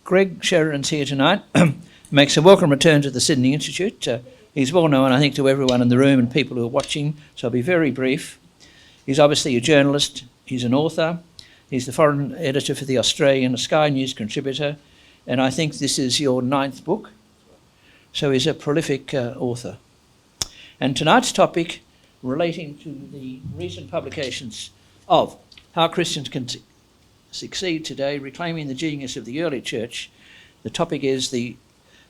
Greg Sheridan's here tonight. Makes a welcome return to the Sydney Institute. He's well known, I think, to everyone in the room and people who are watching, so I'll be very brief. He's obviously a journalist, he's an author, he's the foreign editor for the Australian, a Sky News contributor, and I think this is your 9th book, so he's a prolific author. And tonight's topic, relating to the recent publications of How Christians Can Succeed Today, Reclaiming the Genius of the Early Church. The topic is the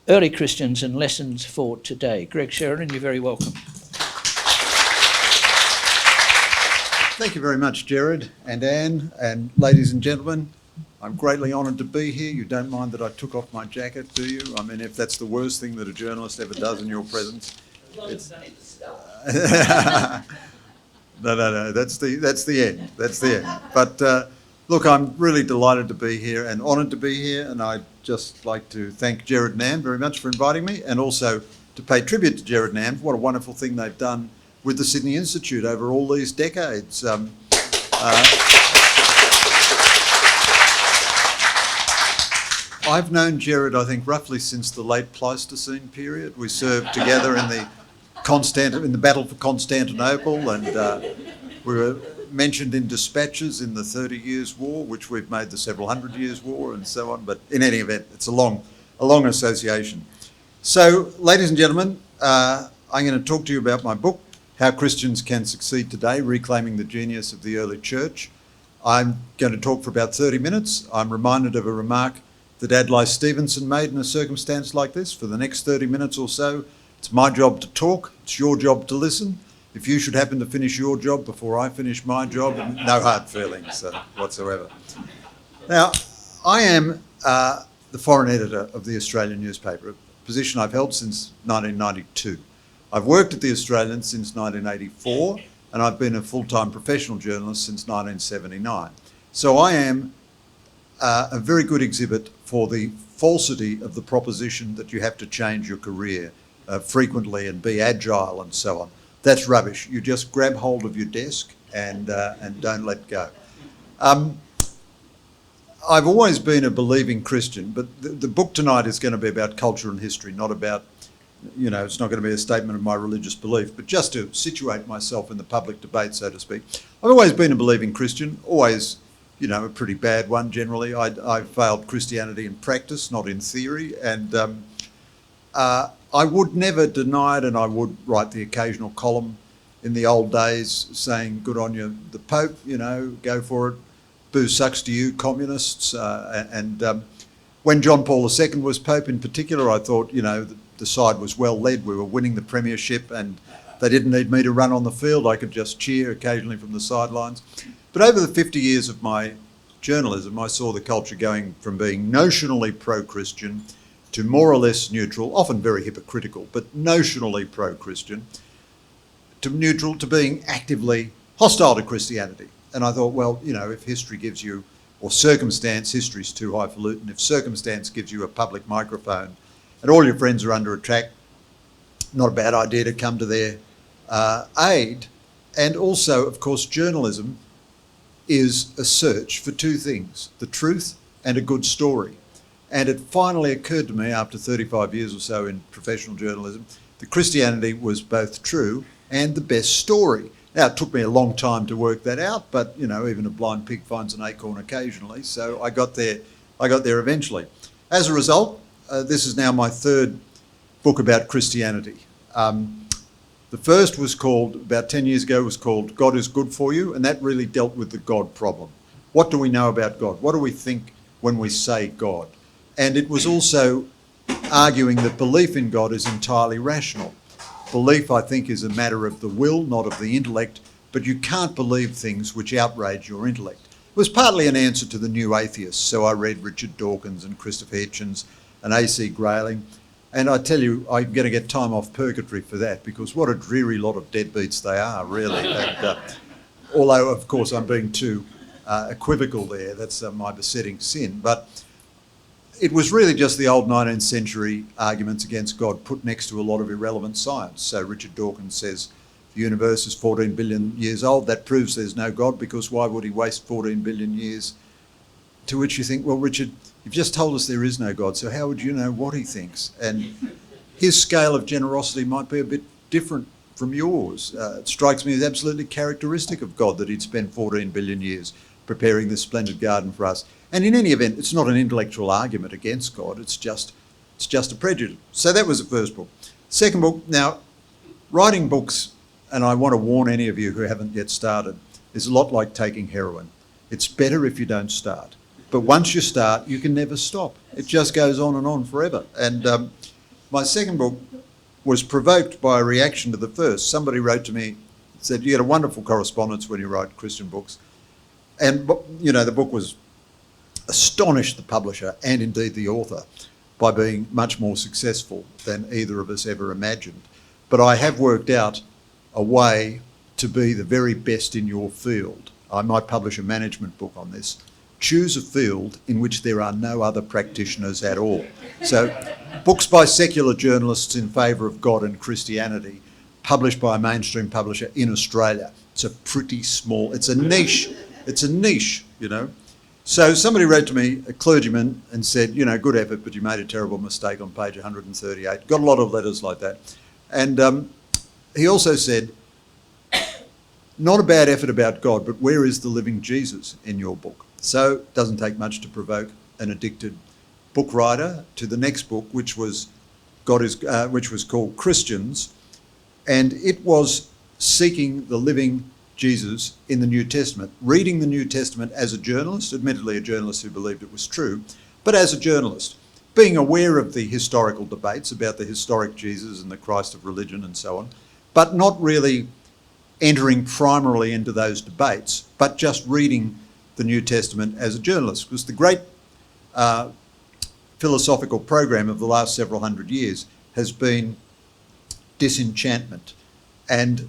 Early Christians and Lessons for Today. Greg Sheridan, you're very welcome. Thank you very much, Gerard and Anne, and ladies and gentlemen. I'm greatly honoured to be here. You don't mind that I took off my jacket, do you? I mean, if that's the worst thing that a journalist ever does in your presence. It's No, that's the end. That's the end. But look, I'm really delighted to be here and honoured to be here, and I'd just like to thank Gerard and Anne very much for inviting me, and also to pay tribute to Gerard and Anne for what a wonderful thing they've done with the Sydney Institute over all these decades. I've known Gerard, I think, roughly since the late Pleistocene period. We served together in the battle for Constantinople, and we were mentioned in dispatches in the 30 Years' War, which we've made the several hundred years' war, and so on. But in any event, it's a long association. So, ladies and gentlemen, I'm going to talk to you about my book, How Christians Can Succeed Today, Reclaiming the Genius of the Early Church. I'm going to talk for about 30 minutes. I'm reminded of a remark that Adlai Stevenson made in a circumstance like this. For the next 30 minutes or so, it's my job to talk, it's your job to listen. If you should happen to finish your job before I finish my job, no hard feelings whatsoever. Now, I am the foreign editor of the Australian newspaper, a position I've held since 1992. I've worked at the Australian since 1984, and I've been a full-time professional journalist since 1979. So I am a very good exhibit for the falsity of the proposition that you have to change your career frequently and be agile and so on. That's rubbish. You just grab hold of your desk and don't let go. I've always been a believing Christian, but the book tonight is going to be about culture and history, not about, it's not going to be a statement of my religious belief, but just to situate myself in the public debate, so to speak. I've always been a believing Christian, always, a pretty bad one generally. I failed Christianity in practice, not in theory, and I would never deny it, and I would write the occasional column in the old days saying, good on you, the Pope, go for it, boo sucks to you, communists. When John Paul II was Pope in particular, I thought, the side was well led. We were winning the premiership and they didn't need me to run on the field. I could just cheer occasionally from the sidelines. But over the 50 years of my journalism, I saw the culture going from being notionally pro-Christian to more or less neutral, often very hypocritical, but notionally pro-Christian, to neutral, to being actively hostile to Christianity. And I thought, well, if history gives you, or circumstance, history's too highfalutin, if circumstance gives you a public microphone and all your friends are under attack, not a bad idea to come to their aid. And also, of course, journalism is a search for two things, the truth and a good story. And it finally occurred to me after 35 years or so in professional journalism that Christianity was both true and the best story. Now, it took me a long time to work that out, but, even a blind pig finds an acorn occasionally, so I got there eventually. As a result, this is now my 3rd book about Christianity. The first was called, about 10 years ago, was called God is Good for You, and that really dealt with the God problem. What do we know about God? What do we think when we say God? And it was also arguing that belief in God is entirely rational. Belief, I think, is a matter of the will, not of the intellect, but you can't believe things which outrage your intellect. It was partly an answer to the new atheists, so I read Richard Dawkins and Christopher Hitchens and A.C. Grayling, and I tell you, I'm going to get time off purgatory for that, because what a dreary lot of deadbeats they are, really. And, although, of course, I'm being too equivocal there, that's my besetting sin, but it was really just the old 19th century arguments against God put next to a lot of irrelevant science. So Richard Dawkins says the universe is 14 billion years old. That proves there's no God, because why would he waste 14 billion years? To which you think, well, Richard, You've just told us there is no God, so how would you know what he thinks? And his scale of generosity might be a bit different from yours. It strikes me as absolutely characteristic of God that he'd spent 14 billion years preparing this splendid garden for us. And in any event, it's not an intellectual argument against God, it's just a prejudice. So that was the first book. Second book, now, writing books, and I want to warn any of you who haven't yet started, is a lot like taking heroin. It's better if you don't start. But once you start, you can never stop. It just goes on and on forever. And my second book was provoked by a reaction to the first. Somebody wrote to me, said, you get a wonderful correspondence when you write Christian books. And, you know, the book was astonished the publisher and indeed the author by being much more successful than either of us ever imagined. But I have worked out a way to be the very best in your field. I might publish a management book on this. Choose a field in which there are no other practitioners at all. So books by secular journalists in favour of God and Christianity, published by a mainstream publisher in Australia. It's a pretty small, it's a niche, you know. So somebody wrote to me, a clergyman, and said, you know, good effort, but you made a terrible mistake on page 138. Got a lot of letters like that. And he also said, not a bad effort about God, but where is the living Jesus in your book? So it doesn't take much to provoke an addicted book writer to the next book, which was called Christians, and it was seeking the living Jesus in the New Testament, reading the New Testament as a journalist, admittedly a journalist who believed it was true, but as a journalist, being aware of the historical debates about the historic Jesus and the Christ of religion and so on, but not really entering primarily into those debates, but just reading the New Testament as a journalist. Because the great philosophical program of the last several hundred years has been disenchantment. And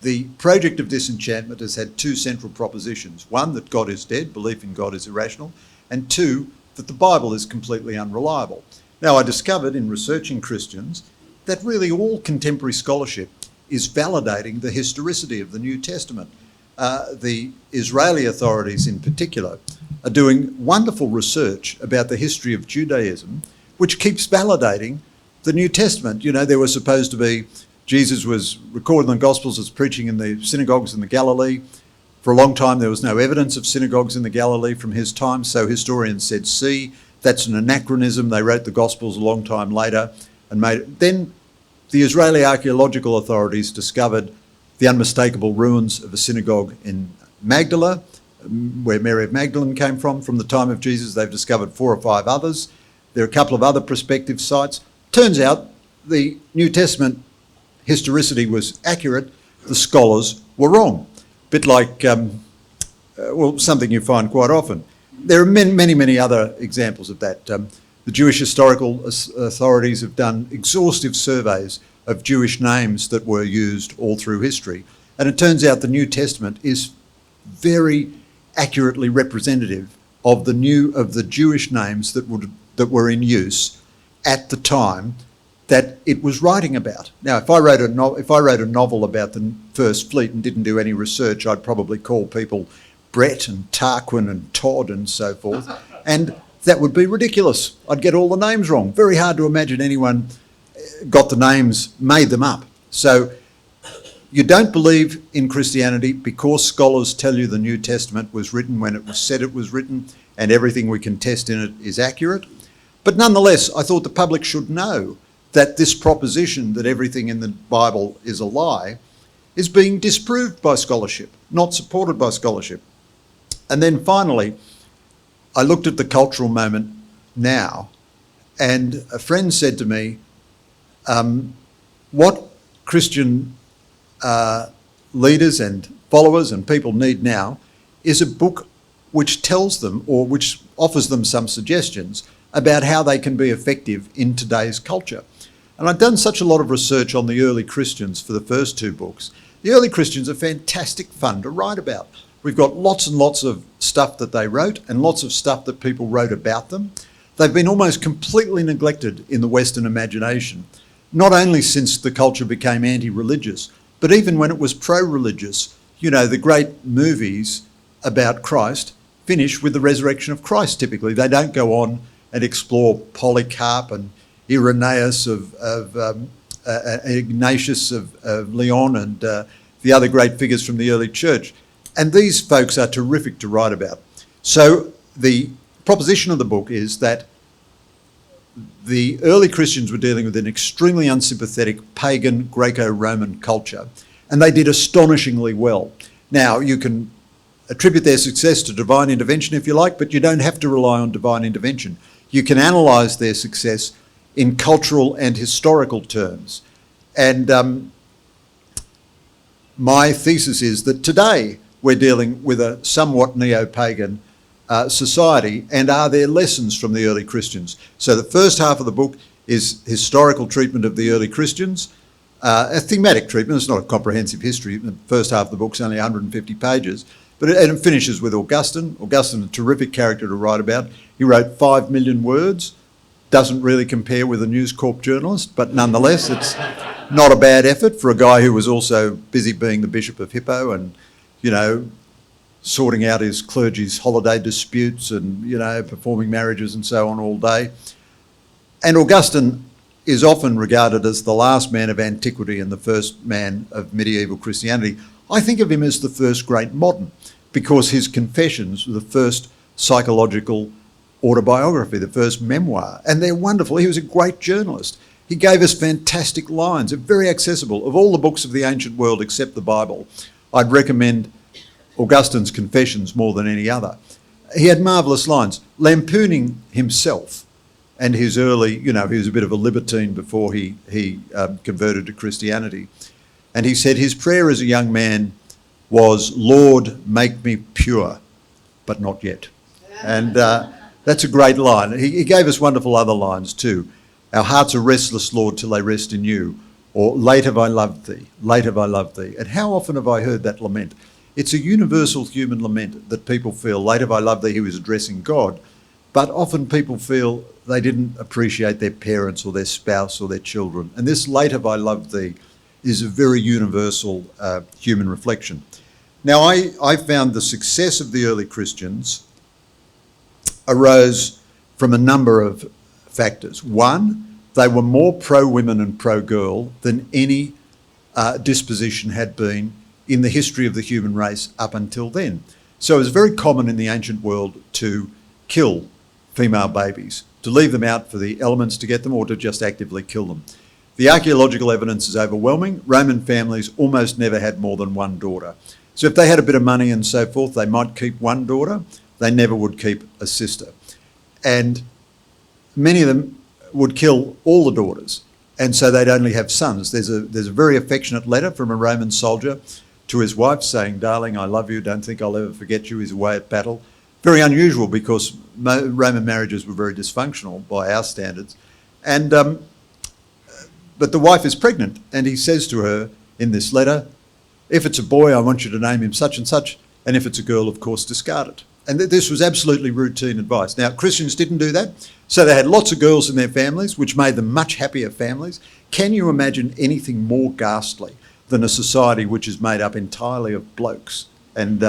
the project of disenchantment has had two central propositions. One, that God is dead, belief in God is irrational, and two, that the Bible is completely unreliable. Now, I discovered in researching Christians that really all contemporary scholarship is validating the historicity of the New Testament. The Israeli authorities in particular are doing wonderful research about the history of Judaism, which keeps validating the New Testament. You know, there was supposed to be, Jesus was recorded in the Gospels as preaching in the synagogues in the Galilee. For a long time, there was no evidence of synagogues in the Galilee from his time, so historians said, see, that's an anachronism. They wrote the Gospels a long time later and made it. Then the Israeli archaeological authorities discovered the unmistakable ruins of a synagogue in Magdala, where Mary of Magdalene came from the time of Jesus. They've discovered 4 or 5 others. There are a couple of other prospective sites. Turns out the New Testament historicity was accurate, the scholars were wrong. A bit like, something you find quite often. There are many other examples of that. The Jewish historical authorities have done exhaustive surveys of Jewish names that were used all through history. And it turns out the New Testament is very accurately representative of the Jewish names that were in use at the time that it was writing about. Now, if I wrote a novel about the First Fleet and didn't do any research, I'd probably call people Brett and Tarquin and Todd and so forth, and that would be ridiculous. I'd get all the names wrong. Very hard to imagine anyone got the names, made them up. So you don't believe in Christianity because scholars tell you the New Testament was written when it was said it was written and everything we can test in it is accurate. But nonetheless, I thought the public should know that this proposition that everything in the Bible is a lie is being disproved by scholarship, not supported by scholarship. And then finally, I looked at the cultural moment now, and a friend said to me, what Christian leaders and followers and people need now is a book which tells them, or which offers them some suggestions about how they can be effective in today's culture. And I've done such a lot of research on the early Christians for the first 2 books. The early Christians are fantastic fun to write about. We've got lots and lots of stuff that they wrote and lots of stuff that people wrote about them. They've been almost completely neglected in the Western imagination, not only since the culture became anti-religious, but even when it was pro-religious. You know, the great movies about Christ finish with the resurrection of Christ, typically. They don't go on and explore Polycarp and Irenaeus Ignatius of Lyon and the other great figures from the early church. And these folks are terrific to write about. So the proposition of the book is that the early Christians were dealing with an extremely unsympathetic pagan Greco-Roman culture, and they did astonishingly well. Now, you can attribute their success to divine intervention if you like, but you don't have to rely on divine intervention. You can analyse their success in cultural and historical terms. And my thesis is that today we're dealing with a somewhat neo-pagan society, and are there lessons from the early Christians? So the first half of the book is historical treatment of the early Christians, a thematic treatment. It's not a comprehensive history. The first half of the book's only 150 pages, but it finishes with Augustine. Augustine, a terrific character to write about. He wrote 5 million words. Doesn't really compare with a News Corp journalist, but nonetheless, it's not a bad effort for a guy who was also busy being the Bishop of Hippo and, you know, sorting out his clergy's holiday disputes and, you know, performing marriages and so on all day. And Augustine is often regarded as the last man of antiquity and the first man of medieval Christianity. I think of him as the first great modern, because his Confessions were the first psychological autobiography, the first memoir, and they're wonderful. He was a great journalist. He gave us fantastic lines. They're very accessible. Of all the books of the ancient world except the Bible, I'd recommend Augustine's Confessions more than any other. He had marvellous lines, lampooning himself and his early, you know, he was a bit of a libertine before he converted to Christianity. And he said his prayer as a young man was, "Lord, make me pure, but not yet." And that's a great line. He gave us wonderful other lines too. "Our hearts are restless, Lord, till they rest in you." Or, "Late have I loved thee, late have I loved thee." And how often have I heard that lament? It's a universal human lament that people feel, "Late have I loved thee," he was addressing God. But often people feel they didn't appreciate their parents or their spouse or their children. And this "late have I loved thee" is a very universal human reflection. Now, I found the success of the early Christians arose from a number of factors. One, they were more pro-women and pro-girl than any disposition had been in the history of the human race up until then. So it was very common in the ancient world to kill female babies, to leave them out for the elements to get them, or to just actively kill them. The archaeological evidence is overwhelming. Roman families almost never had more than one daughter. So if they had a bit of money and so forth, they might keep one daughter. They never would keep a sister. And many of them would kill all the daughters, and so they'd only have sons. There's a very affectionate letter from a Roman soldier to his wife saying, "Darling, I love you, don't think I'll ever forget you." He's away at battle. Very unusual, because Roman marriages were very dysfunctional by our standards. And but the wife is pregnant, and he says to her in this letter, "If it's a boy, I want you to name him such and such, and if it's a girl, of course, discard it." And this was absolutely routine advice. Now, Christians didn't do that, so they had lots of girls in their families, which made them much happier families. Can you imagine anything more ghastly than a society which is made up entirely of blokes and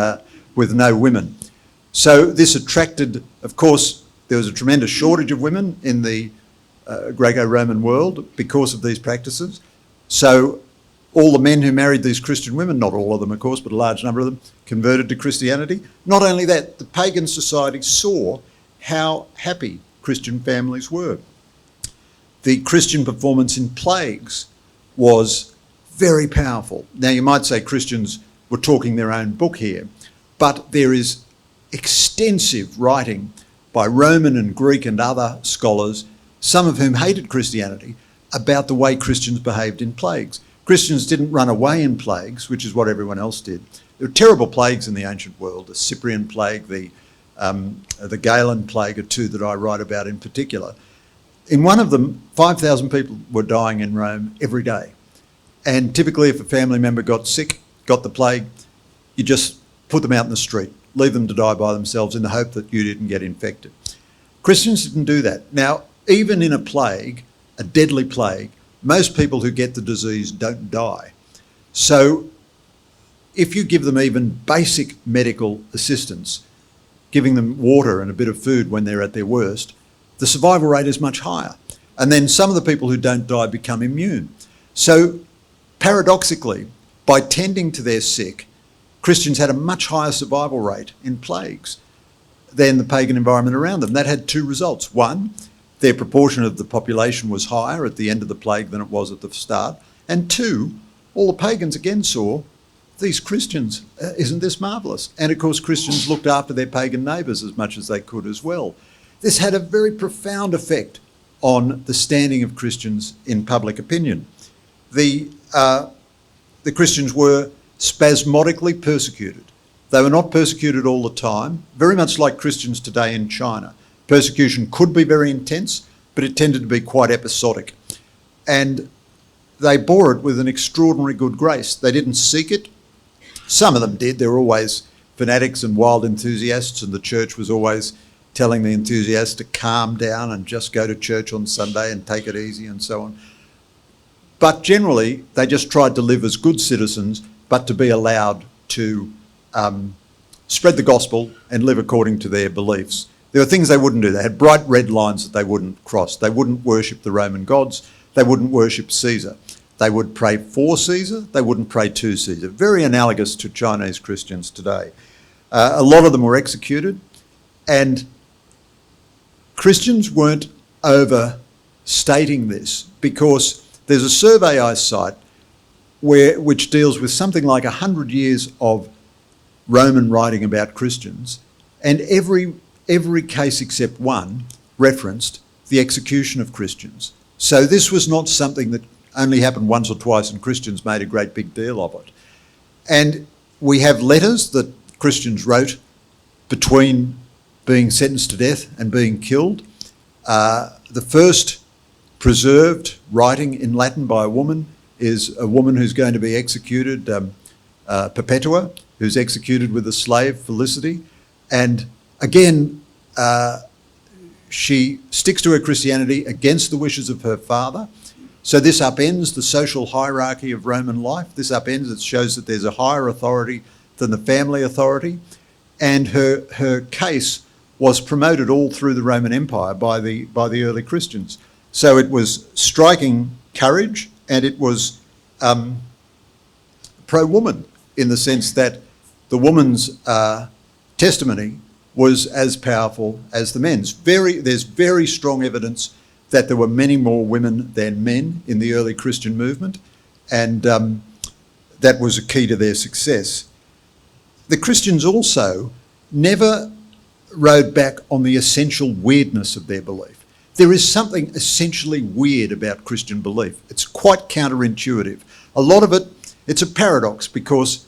with no women? So this attracted, of course, there was a tremendous shortage of women in the Greco-Roman world because of these practices. So all the men who married these Christian women, not all of them, of course, but a large number of them, converted to Christianity. Not only that, the pagan society saw how happy Christian families were. The Christian performance in plagues was very powerful. Now, you might say Christians were talking their own book here, but there is extensive writing by Roman and Greek and other scholars, some of whom hated Christianity, about the way Christians behaved in plagues. Christians didn't run away in plagues, which is what everyone else did. There were terrible plagues in the ancient world, the Cyprian plague, the Galen plague are two that I write about in particular. In one of them, 5,000 people were dying in Rome every day. And typically if a family member got sick, got the plague, you just put them out in the street, leave them to die by themselves in the hope that you didn't get infected. Christians didn't do that. Now, even in a plague, a deadly plague, most people who get the disease don't die. So if you give them even basic medical assistance, giving them water and a bit of food when they're at their worst, the survival rate is much higher. And then some of the people who don't die become immune. So paradoxically, by tending to their sick, Christians had a much higher survival rate in plagues than the pagan environment around them. That had two results. One, their proportion of the population was higher at the end of the plague than it was at the start. And two, all the pagans again saw, these Christians, isn't this marvellous? And of course, Christians looked after their pagan neighbours as much as they could as well. This had a very profound effect on the standing of Christians in public opinion. The Christians were spasmodically persecuted. They were not persecuted all the time, very much like Christians today in China. Persecution could be very intense, but it tended to be quite episodic. And they bore it with an extraordinary good grace. They didn't seek it. Some of them did. There were always fanatics and wild enthusiasts, and the church was always telling the enthusiasts to calm down and just go to church on Sunday and take it easy and so on. But generally, they just tried to live as good citizens, but to be allowed to spread the gospel and live according to their beliefs. There were things they wouldn't do. They had bright red lines that they wouldn't cross. They wouldn't worship the Roman gods. They wouldn't worship Caesar. They would pray for Caesar. They wouldn't pray to Caesar. Very analogous to Chinese Christians today. A lot of them were executed, and Christians weren't overstating this, because there's a survey I cite which deals with something like 100 years of Roman writing about Christians, and every case except one referenced the execution of Christians. So this was not something that only happened once or twice and Christians made a great big deal of it. And we have letters that Christians wrote between being sentenced to death and being killed. The first preserved writing in Latin by a woman is a woman who's going to be executed, Perpetua, who's executed with a slave, Felicity. And again, she sticks to her Christianity against the wishes of her father. So this upends the social hierarchy of Roman life. This upends, it shows that there's a higher authority than the family authority. And her case was promoted all through the Roman Empire by the early Christians. So it was striking courage, and it was pro-woman in the sense that the woman's testimony was as powerful as the men's. There's very strong evidence that there were many more women than men in the early Christian movement, and that was a key to their success. The Christians also never rode back on the essential weirdness of their belief. There is something essentially weird about Christian belief. It's quite counterintuitive. A lot of it, it's a paradox, because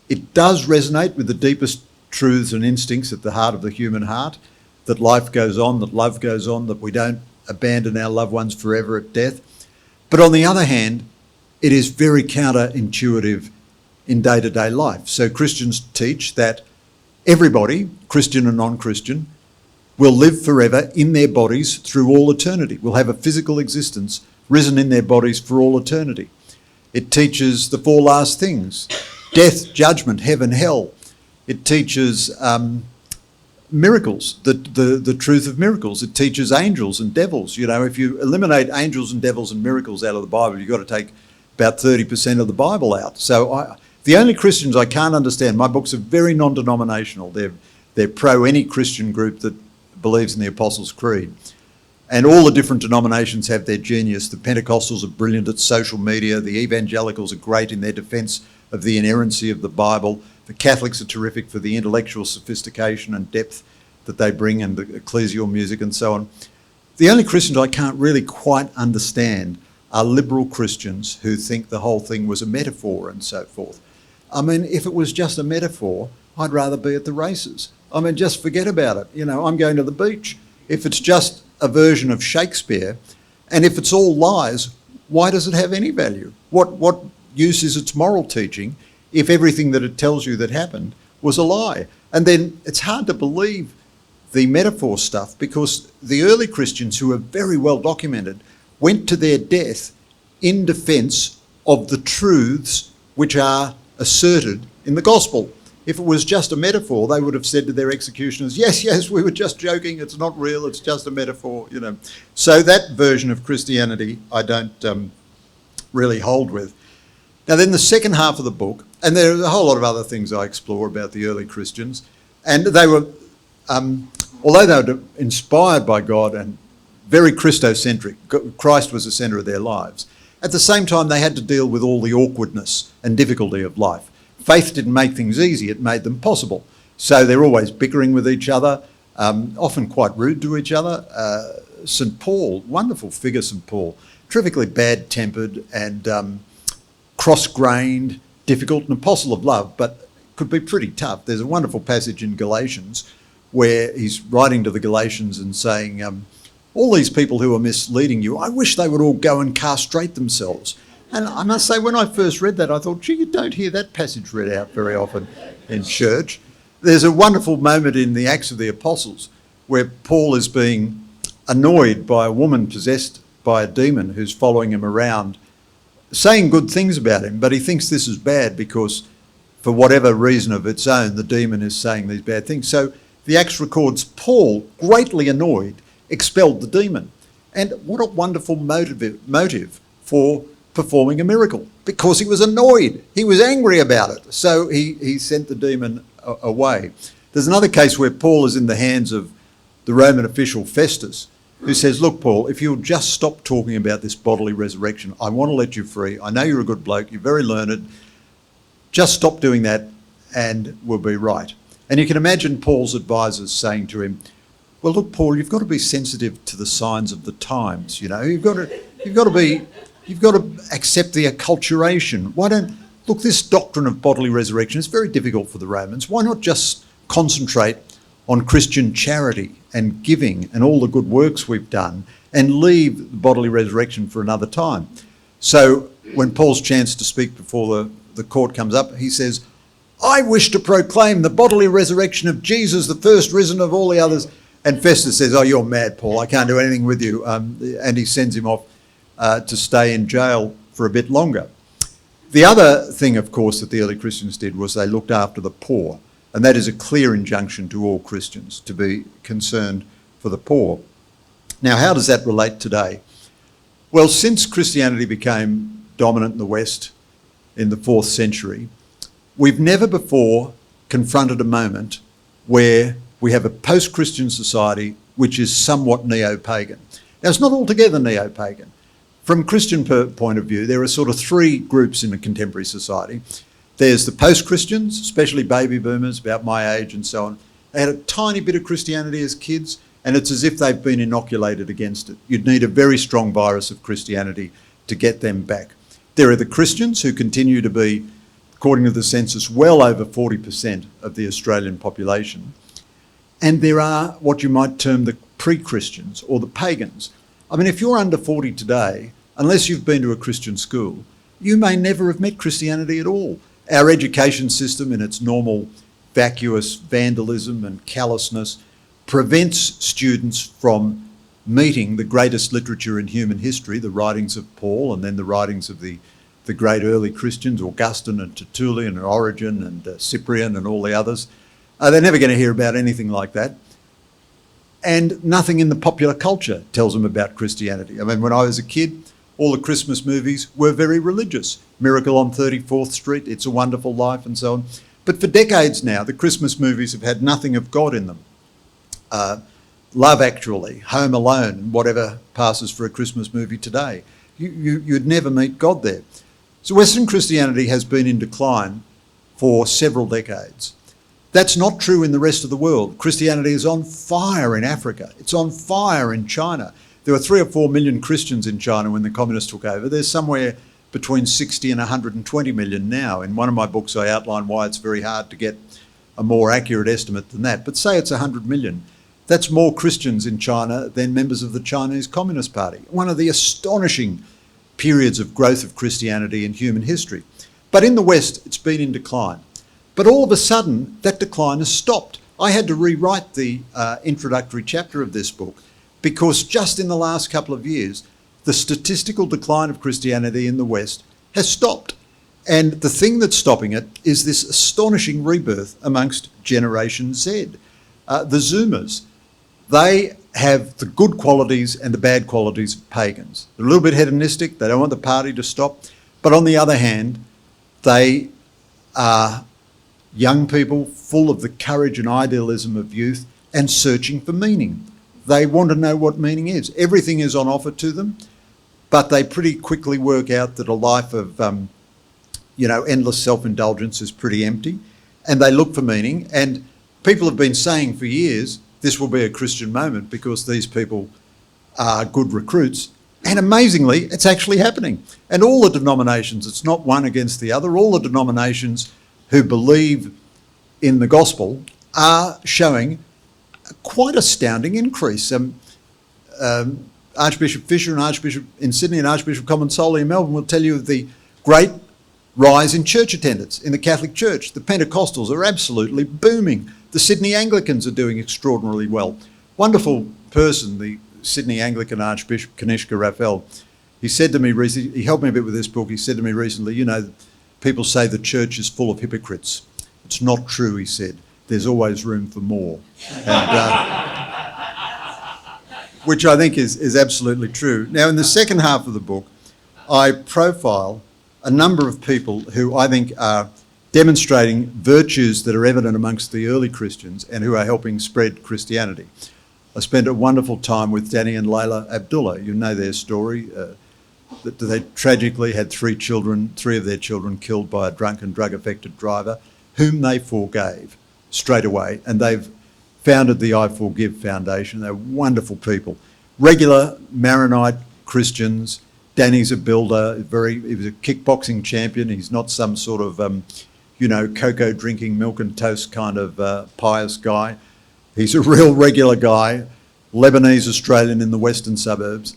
it does resonate with the deepest truths and instincts at the heart of the human heart, that life goes on, that love goes on, that we don't abandon our loved ones forever at death. But on the other hand, it is very counterintuitive in day-to-day life. So Christians teach that everybody, Christian and non-Christian, will live forever in their bodies through all eternity, will have a physical existence risen in their bodies for all eternity. It teaches the four last things: death, judgment, heaven, hell. It teaches miracles, the truth of miracles. It teaches angels and devils. You know, if you eliminate angels and devils and miracles out of the Bible, you've got to take about 30% of the Bible out. So the only Christians I can't understand, my books are very non-denominational. They're pro any Christian group that believes in the Apostles' Creed. And all the different denominations have their genius. The Pentecostals are brilliant at social media. The evangelicals are great in their defence of the inerrancy of the Bible. The Catholics are terrific for the intellectual sophistication and depth that they bring, and the ecclesial music and so on. The only Christians I can't really quite understand are liberal Christians who think the whole thing was a metaphor and so forth. I mean, if it was just a metaphor, I'd rather be at the races. I mean, just forget about it. You know, I'm going to the beach. If it's just a version of Shakespeare, and if it's all lies, why does it have any value? What use is its moral teaching if everything that it tells you that happened was a lie? And then it's hard to believe the metaphor stuff, because the early Christians, who are very well documented, went to their death in defence of the truths which are asserted in the gospel. If it was just a metaphor, they would have said to their executioners, yes, yes, we were just joking, it's not real, it's just a metaphor, you know. So that version of Christianity I don't really hold with. Now then the second half of the book, and there's a whole lot of other things I explore about the early Christians, and they were, although they were inspired by God and very Christocentric, Christ was the centre of their lives, at the same time they had to deal with all the awkwardness and difficulty of life. Faith didn't make things easy, it made them possible. So they're always bickering with each other, often quite rude to each other. St Paul, wonderful figure St Paul, terrifically bad-tempered and cross-grained, difficult, an apostle of love, but could be pretty tough. There's a wonderful passage in Galatians where he's writing to the Galatians and saying, all these people who are misleading you, I wish they would all go and castrate themselves. And I must say, when I first read that, I thought, gee, you don't hear that passage read out very often in church. There's a wonderful moment in the Acts of the Apostles where Paul is being annoyed by a woman possessed by a demon who's following him around, saying good things about him, but he thinks this is bad because for whatever reason of its own, the demon is saying these bad things. So the Acts records Paul, greatly annoyed, expelled the demon. And what a wonderful motive for performing a miracle, because he was annoyed. He was angry about it. So he sent the demon away. There's another case where Paul is in the hands of the Roman official Festus, who says, look, Paul, if you'll just stop talking about this bodily resurrection, I want to let you free. I know you're a good bloke. You're very learned. Just stop doing that and we'll be right. And you can imagine Paul's advisors saying to him, well, look, Paul, you've got to be sensitive to the signs of the times. You know, you've got to accept the acculturation. Why don't, look, this doctrine of bodily resurrection is very difficult for the Romans. Why not just concentrate on Christian charity and giving and all the good works we've done and leave the bodily resurrection for another time? So when Paul's chance to speak before the court comes up, he says, I wish to proclaim the bodily resurrection of Jesus, the first risen of all the others. And Festus says, oh, you're mad, Paul. I can't do anything with you. And he sends him off to stay in jail for a bit longer. The other thing, of course, that the early Christians did was they looked after the poor. And that is a clear injunction to all Christians to be concerned for the poor. Now, how does that relate today? Well, since Christianity became dominant in the West in the 4th century, we've never before confronted a moment where we have a post-Christian society which is somewhat neo-pagan. Now, it's not altogether neo-pagan. From a Christian point of view, there are sort of 3 groups in a contemporary society. There's the post-Christians, especially baby boomers, about my age and so on. They had a tiny bit of Christianity as kids, and it's as if they've been inoculated against it. You'd need a very strong virus of Christianity to get them back. There are the Christians who continue to be, according to the census, well over 40% of the Australian population. And there are what you might term the pre-Christians or the pagans. I mean, if you're under 40 today, unless you've been to a Christian school, you may never have met Christianity at all. Our education system, in its normal vacuous vandalism and callousness, prevents students from meeting the greatest literature in human history, the writings of Paul and then the writings of the great early Christians, Augustine and Tertullian and Origen and Cyprian and all the others. They're never going to hear about anything like that. And nothing in the popular culture tells them about Christianity. I mean, when I was a kid, all the Christmas movies were very religious. Miracle on 34th Street, It's a Wonderful Life and so on. But for decades now, the Christmas movies have had nothing of God in them. Love Actually, Home Alone, whatever passes for a Christmas movie today. You'd never meet God there. So Western Christianity has been in decline for several decades. That's not true in the rest of the world. Christianity is on fire in Africa. It's on fire in China. There were 3 or 4 million Christians in China when the communists took over. There's somewhere between 60 and 120 million now. In one of my books, I outline why it's very hard to get a more accurate estimate than that. But say it's 100 million. That's more Christians in China than members of the Chinese Communist Party. One of the astonishing periods of growth of Christianity in human history. But in the West, it's been in decline. But all of a sudden, that decline has stopped. I had to rewrite the introductory chapter of this book because just in the last couple of years, the statistical decline of Christianity in the West has stopped. And the thing that's stopping it is this astonishing rebirth amongst Generation Z. The Zoomers, they have the good qualities and the bad qualities of pagans. They're a little bit hedonistic, they don't want the party to stop, but on the other hand, they are young people full of the courage and idealism of youth and searching for meaning. They want to know what meaning is. Everything is on offer to them, but they pretty quickly work out that a life of endless self-indulgence is pretty empty, and they look for meaning. And people have been saying for years, this will be a Christian moment because these people are good recruits. And amazingly, it's actually happening. And all the denominations, it's not one against the other, all the denominations who believe in the gospel are showing a quite astounding increase. Archbishop Fisher and Archbishop in Sydney and Archbishop Comensoli in Melbourne will tell you of the great rise in church attendance in the Catholic Church. The Pentecostals are absolutely booming. The Sydney Anglicans are doing extraordinarily well. Wonderful person, the Sydney Anglican Archbishop Kanishka Raphael. He said to me recently, he helped me a bit with this book, he said to me recently, people say the church is full of hypocrites. It's not true, he said. There's always room for more. And, which I think is absolutely true. Now, in the second half of the book, I profile a number of people who I think are demonstrating virtues that are evident amongst the early Christians and who are helping spread Christianity. I spent a wonderful time with Danny and Layla Abdullah. You know their story. That they tragically had three of their children killed by a drunken, drug-affected driver, whom they forgave straight away. And they've founded the I Forgive Foundation. They're wonderful people. Regular Maronite Christians. Danny's a builder. He was a kickboxing champion. He's not some sort of, cocoa drinking, milk and toast kind of pious guy. He's a real regular guy, Lebanese Australian in the western suburbs.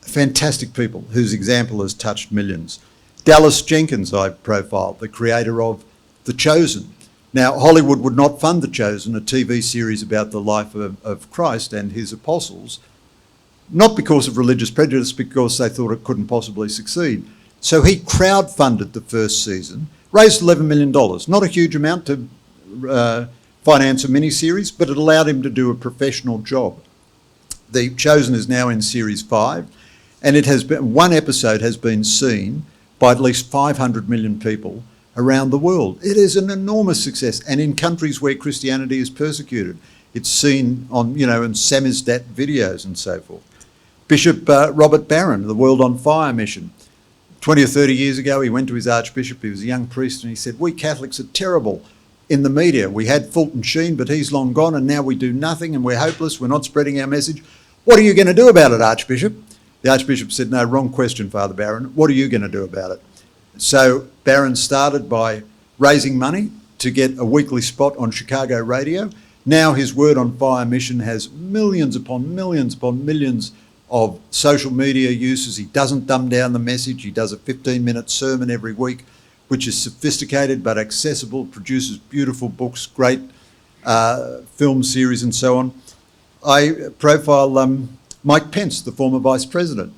Fantastic people whose example has touched millions. Dallas Jenkins I profiled, the creator of The Chosen. Now, Hollywood would not fund The Chosen, a TV series about the life of Christ and his apostles, not because of religious prejudice, because they thought it couldn't possibly succeed. So he crowdfunded the first season, raised $11 million, not a huge amount to finance a miniseries, but it allowed him to do a professional job. The Chosen is now in series 5, and it has been, one episode has been seen by at least 500 million people around the world. It is an enormous success, and in countries where Christianity is persecuted. It's seen on, in samizdat videos and so forth. Bishop Robert Barron, the World on Fire mission. 20 or 30 years ago, he went to his archbishop, he was a young priest, and he said, we Catholics are terrible in the media. We had Fulton Sheen, but he's long gone, and now we do nothing, and we're hopeless, we're not spreading our message. What are you going to do about it, Archbishop? The Archbishop said, no, wrong question, Father Barron. What are you going to do about it? So Barron started by raising money to get a weekly spot on Chicago radio. Now his Word on Fire mission has millions upon millions upon millions of social media uses. He doesn't dumb down the message. He does a 15-minute sermon every week, which is sophisticated but accessible, produces beautiful books, great film series and so on. I profile Mike Pence, the former Vice President.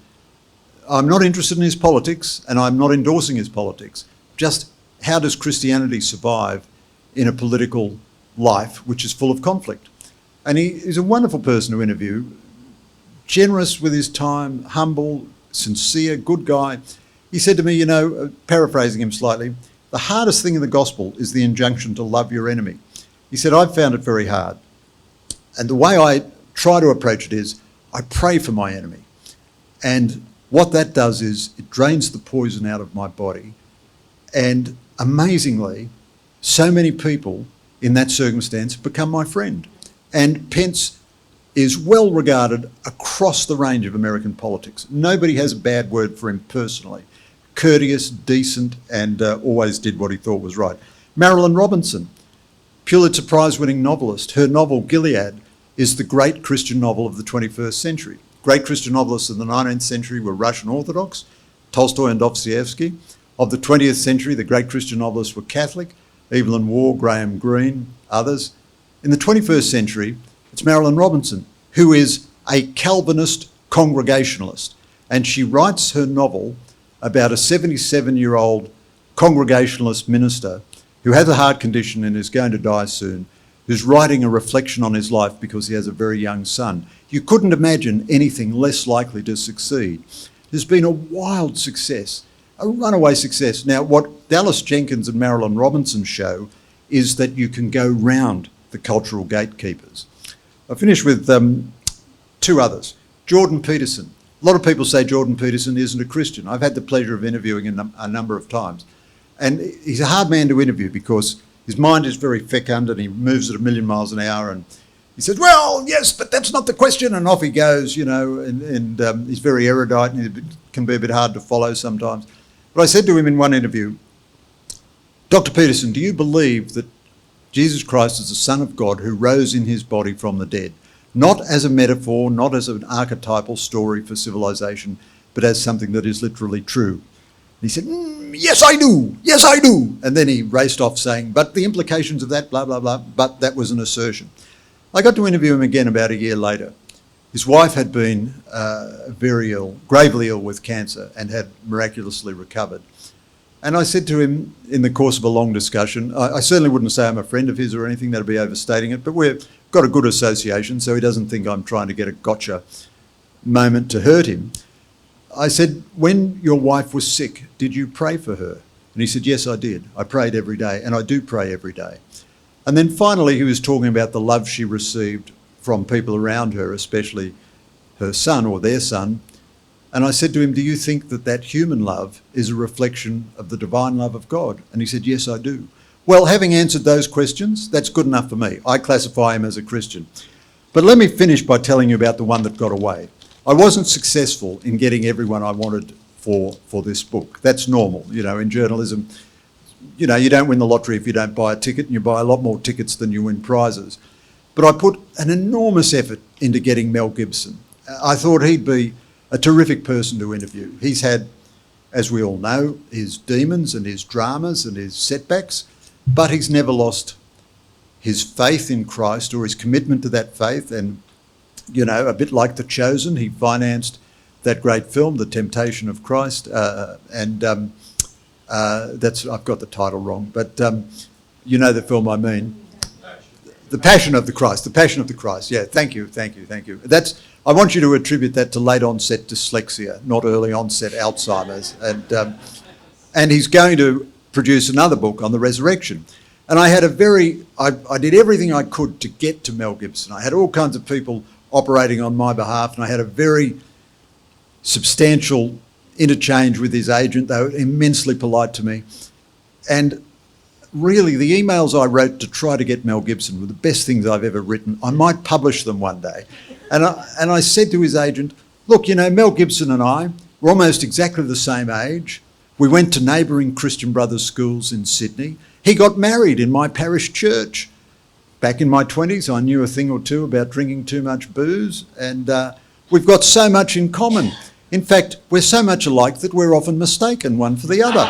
I'm not interested in his politics and I'm not endorsing his politics. Just how does Christianity survive in a political life which is full of conflict? And he's a wonderful person to interview, generous with his time, humble, sincere, good guy. He said to me, paraphrasing him slightly, the hardest thing in the gospel is the injunction to love your enemy. He said, I've found it very hard. And the way I try to approach it is I pray for my enemy. And what that does is it drains the poison out of my body. And amazingly, so many people in that circumstance become my friend. And Pence is well regarded across the range of American politics. Nobody has a bad word for him personally. Courteous, decent, and always did what he thought was right. Marilyn Robinson, Pulitzer Prize-winning novelist. Her novel, Gilead, is the great Christian novel of the 21st century. Great Christian novelists of the 19th century were Russian Orthodox, Tolstoy and Dostoevsky. Of the 20th century, the great Christian novelists were Catholic, Evelyn Waugh, Graham Greene, others. In the 21st century, it's Marilyn Robinson, who is a Calvinist Congregationalist. And she writes her novel about a 77-year-old Congregationalist minister who has a heart condition and is going to die soon, who's writing a reflection on his life because he has a very young son. You couldn't imagine anything less likely to succeed. There's been a wild success, a runaway success. Now, what Dallas Jenkins and Marilyn Robinson show is that you can go round the cultural gatekeepers. I finish with two others. Jordan Peterson. A lot of people say Jordan Peterson isn't a Christian. I've had the pleasure of interviewing him a number of times. And he's a hard man to interview because his mind is very fecund and he moves at 1,000,000 miles an hour, and he says, well, yes, but that's not the question, and off he goes, you know, and he's very erudite and it can be a bit hard to follow sometimes. But I said to him in one interview, Dr. Peterson, do you believe that Jesus Christ is the Son of God who rose in his body from the dead, not as a metaphor, not as an archetypal story for civilization, but as something that is literally true? And he said, yes, I do. Yes, I do. And then he raced off saying, but the implications of that, blah, blah, blah, but that was an assertion. I got to interview him again about a year later. His wife had been very ill, gravely ill with cancer, and had miraculously recovered. And I said to him in the course of a long discussion, I certainly wouldn't say I'm a friend of his or anything, that'd be overstating it, but we've got a good association, so he doesn't think I'm trying to get a gotcha moment to hurt him. I said, when your wife was sick, did you pray for her? And he said, yes, I did. I prayed every day, and I do pray every day. And then finally he was talking about the love she received from people around her, especially her son or their son. And I said to him, do you think that that human love is a reflection of the divine love of God? And he said, yes, I do. Well, having answered those questions, that's good enough for me. I classify him as a Christian. But let me finish by telling you about the one that got away. I wasn't successful in getting everyone I wanted for this book. That's normal, you know, in journalism. You know, you don't win the lottery if you don't buy a ticket, and you buy a lot more tickets than you win prizes. But I put an enormous effort into getting Mel Gibson. I thought he'd be a terrific person to interview. He's had, as we all know, his demons and his dramas and his setbacks, but he's never lost his faith in Christ or his commitment to that faith. And, you know, a bit like The Chosen, he financed that great film, The Temptation of Christ, that's, I've got the title wrong, but you know the film I mean. The Passion of the Christ, The Passion of the Christ. Yeah, thank you. That's, I want you to attribute that to late onset dyslexia, not early onset Alzheimer's. And he's going to produce another book on the resurrection. And I had I did everything I could to get to Mel Gibson. I had all kinds of people operating on my behalf, and I had a very substantial interchange with his agent. They were immensely polite to me. And really, the emails I wrote to try to get Mel Gibson were the best things I've ever written. I might publish them one day. And I said to his agent, look, you know, Mel Gibson and I were almost exactly the same age. We went to neighbouring Christian Brothers schools in Sydney. He got married in my parish church. Back in my 20s, I knew a thing or two about drinking too much booze, and we've got so much in common. In fact, we're so much alike that we're often mistaken one for the other.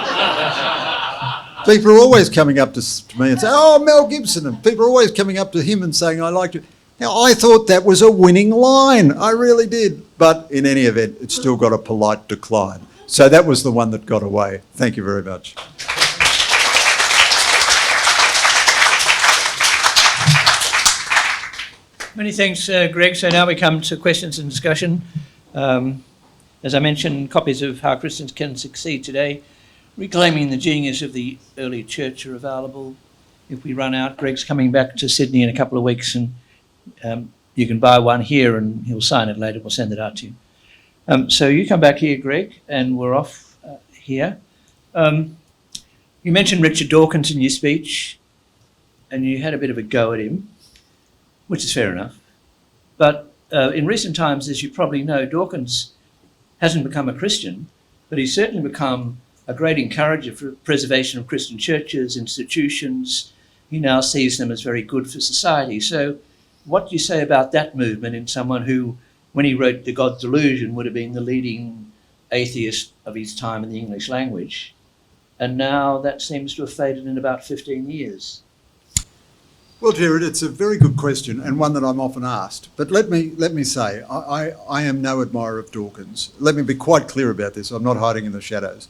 People are always coming up to me and say, oh, Mel Gibson, and people are always coming up to him and saying, I like you. Now, I thought that was a winning line. I really did. But in any event, it's still got a polite decline. So that was the one that got away. Thank you very much. Many thanks, Greg. So now we come to questions and discussion. As I mentioned, copies of How Christians Can Succeed Today, Reclaiming the Genius of the Early Church are available. If we run out, Greg's coming back to Sydney in a couple of weeks, and you can buy one here and he'll sign it later. We'll send it out to you. So you come back here, Greg, and we're off here. You mentioned Richard Dawkins in your speech, and you had a bit of a go at him, which is fair enough. But in recent times, as you probably know, Dawkins hasn't become a Christian, but he's certainly become a great encourager for preservation of Christian churches, institutions. He now sees them as very good for society. So what do you say about that movement in someone who, when he wrote The God Delusion, would have been the leading atheist of his time in the English language? And now that seems to have faded in about 15 years. Well, Gerard, it's a very good question and one that I'm often asked. But let me say, I am no admirer of Dawkins. Let me be quite clear about this. I'm not hiding in the shadows.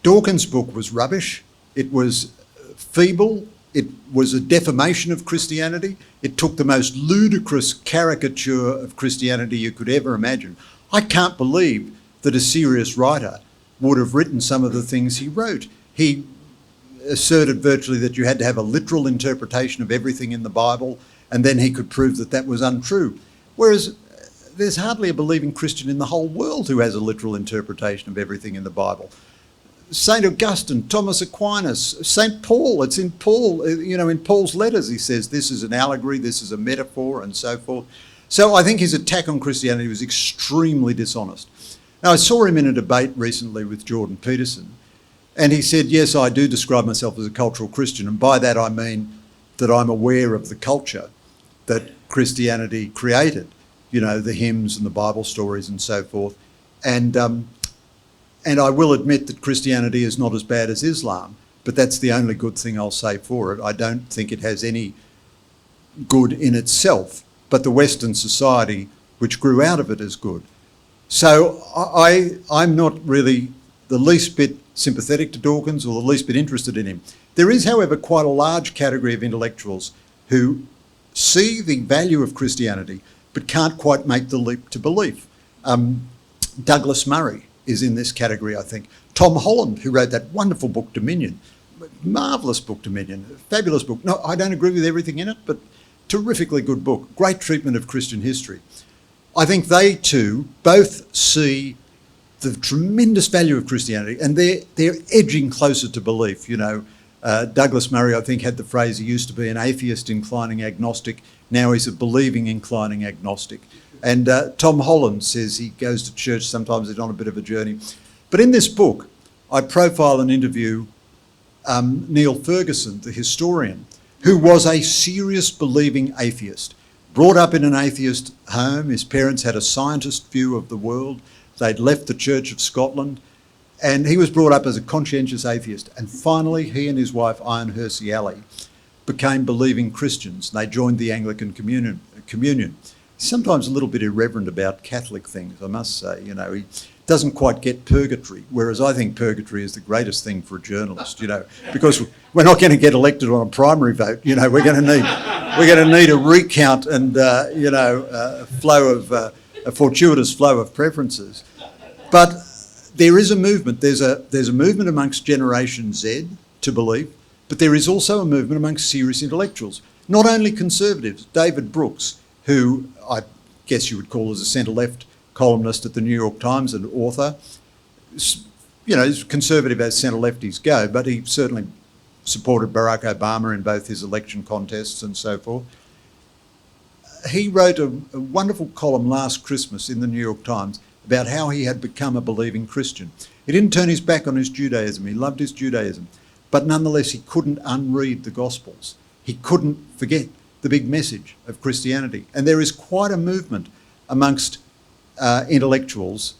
Dawkins' book was rubbish. It was feeble. It was a defamation of Christianity. It took the most ludicrous caricature of Christianity you could ever imagine. I can't believe that a serious writer would have written some of the things he wrote. He asserted virtually that you had to have a literal interpretation of everything in the Bible, and then he could prove that that was untrue. Whereas there's hardly a believing Christian in the whole world who has a literal interpretation of everything in the Bible. St. Augustine, Thomas Aquinas, St. Paul, it's in Paul, in Paul's letters he says this is an allegory, this is a metaphor, and so forth. So I think his attack on Christianity was extremely dishonest. Now, I saw him in a debate recently with Jordan Peterson, and he said, yes, I do describe myself as a cultural Christian, and by that I mean that I'm aware of the culture that Christianity created, the hymns and the Bible stories and so forth. And I will admit that Christianity is not as bad as Islam, but that's the only good thing I'll say for it. I don't think it has any good in itself, but the Western society which grew out of it is good. So I'm not really the least bit sympathetic to Dawkins or the least bit interested in him. There is, however, quite a large category of intellectuals who see the value of Christianity but can't quite make the leap to belief. Douglas Murray is in this category, I think. Tom Holland, who wrote that wonderful book, Dominion, marvellous book, Dominion, fabulous book. No, I don't agree with everything in it, but terrifically good book, great treatment of Christian history. I think they too both see the tremendous value of Christianity, and they're edging closer to belief. Douglas Murray, I think, had the phrase, he used to be an atheist inclining agnostic, now he's a believing inclining agnostic. And Tom Holland says he goes to church, sometimes he's on a bit of a journey. But in this book, I profile and interview Neil Ferguson, the historian, who was a serious believing atheist. Brought up in an atheist home, his parents had a scientist view of the world, they'd left the Church of Scotland, and he was brought up as a conscientious atheist. And finally, he and his wife, Iron Hersey Alley, became believing Christians. They joined the Anglican communion. Sometimes a little bit irreverent about Catholic things, I must say. He doesn't quite get purgatory, whereas I think purgatory is the greatest thing for a journalist, because we're not going to get elected on a primary vote. We're going to need a recount and a fortuitous flow of preferences. But there is a movement. There's a movement amongst Generation Z to believe, but there is also a movement amongst serious intellectuals, not only conservatives. David Brooks, who I guess you would call as a centre-left columnist at the New York Times and author, he's conservative as centre-lefties go, but he certainly supported Barack Obama in both his election contests and so forth. He wrote a wonderful column last Christmas in the New York Times about how he had become a believing Christian. He didn't turn his back on his Judaism, he loved his Judaism, but nonetheless he couldn't unread the Gospels. He couldn't forget the big message of Christianity. And there is quite a movement amongst intellectuals